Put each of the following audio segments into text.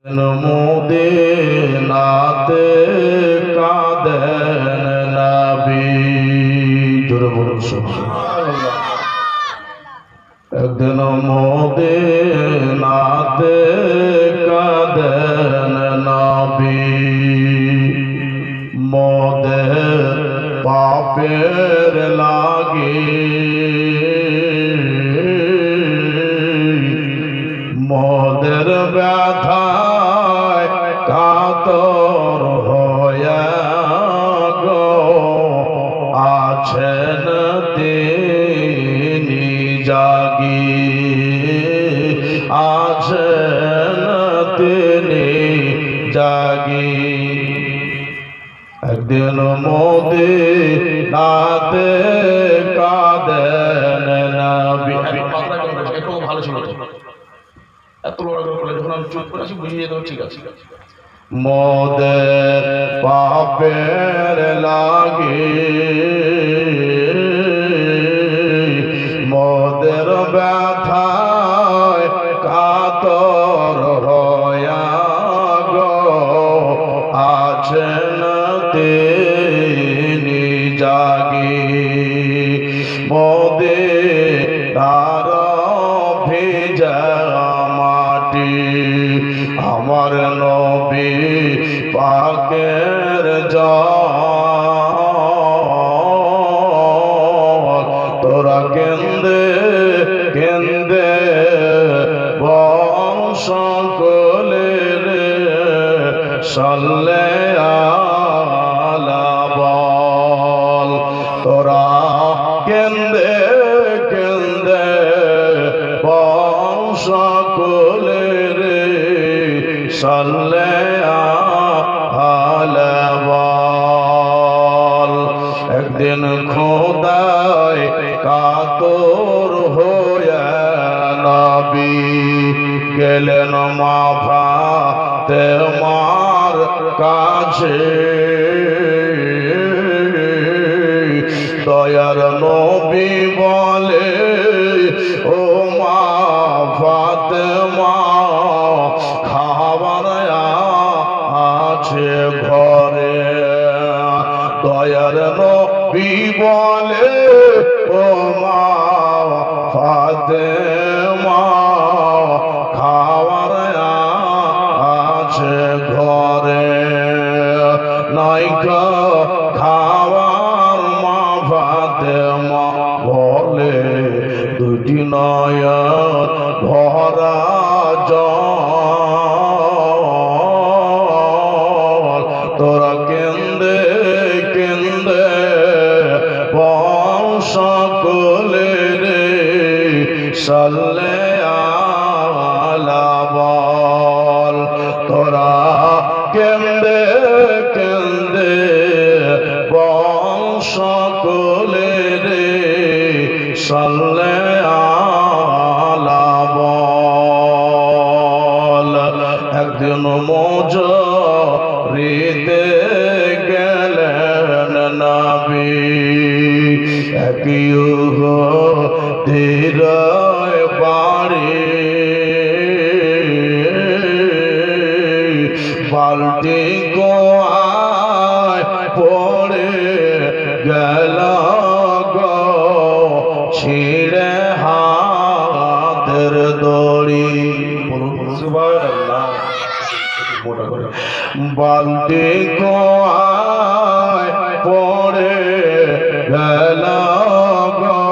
নমোদে নাতে কাঁদেন নবী জোরে বলুন সুবহানাল্লাহ। একদিন মোদে নাতে কাঁদেন নবী মোদের পাপের লাগে মোদের ব্যথায় কাতর হয়ে গো আছেন তিনি জাগি আছেন তিনি জাগি। একদিন মদিনাতে কাঁদেন নবী। একটু ভালো ছিল এত লড়াই করে যখন আমি চুপ করে আছি বুঝিয়ে যেত ঠিক আছে। মোদের পাপের লাগে মোদের ব্যথায় কাতর হয়া গো আছেন তিনি জাগি মোদের ভেজা আমার নবী পাকের জল তোরা কেন্দে কেন্দে বংশ কোলে রে সাল্লে আলা বল তোরা কেন্দে কেন্দে বংশ কোলে সাল্লে আলা বল। একদিন খোদায় কাতর হয়ে নবী গেলেন মা ফাতেমার কাছে দয়ার নবী বলে ও মা ফাতেমা খাবার আছে ঘরে দয়ার নবী বলে ও মা ফাতেমা খাবার আছে ঘরে নাই খাবার মা ফাতেমা বলে দুটি নয়ন ভরা তোরা কেন্দে কেন্দে বংশ কোলে রে সাল্লে আলা বল তোরা কেন্দে কেন্দে বংশ কোলে রে সাল্লে আলা বল। একদিন মোজ রিতে গেলেন নবী একইউ ধীরয় বাড়ি বালতি গোয়ায় পড়ে গেল গো ছিঁড়ে হাতের দড়ি সুবহানাল্লাহ। বালতি গোয়ায় পড়ে গেল গো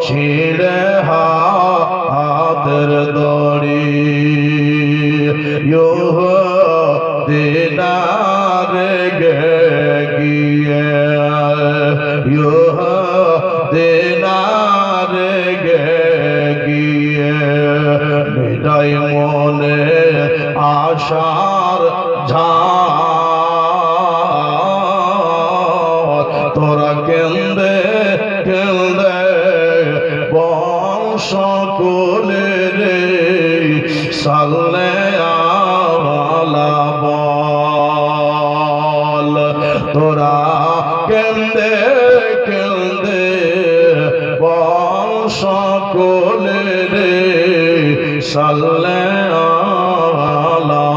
ছিঁড়ে হাতের দড়ি দিনারে গিয়ে দিনারে গিয়ে বিদায় মনে আশার ঝাঁক তোরা কেন্দে কেন্দে বংশ কোলে রে সাল্লে আলা বল তোরা কেন্দে কেন্দে বংশ কোলে রে সাল্লে আলা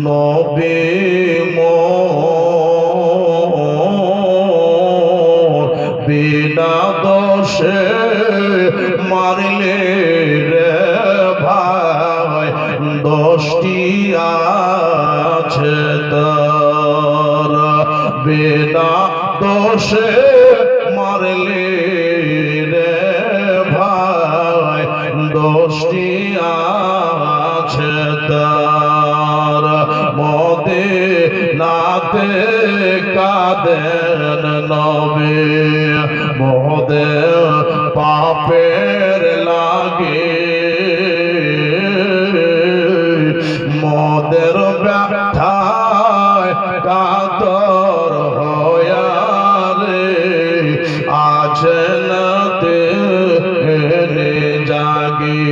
নবী বিনা দোষে মারলে রে ভাই দোষটি আছে তোর বিনা দোষে মারলে রে ভাই দোষটি আছে তোর মদিনাতে কাঁদেন নবী মোদের পাপের লাগে মোদের ব্যথায় কাতর হয়া রে আছেন জাগি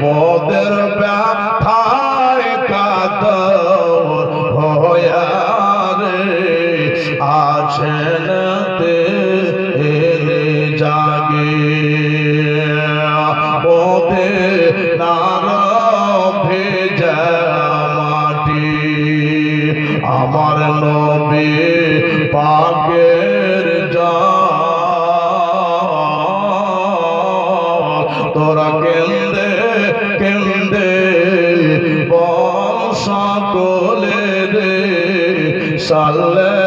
মোদের ব্যথায় কাতর হয়া রে আছেন জাগে ওতে নার ভেজা মাটি আমার নবী পাকের তোরা কেন্দে কেন্দে বংশ কোলে রে সাল্লে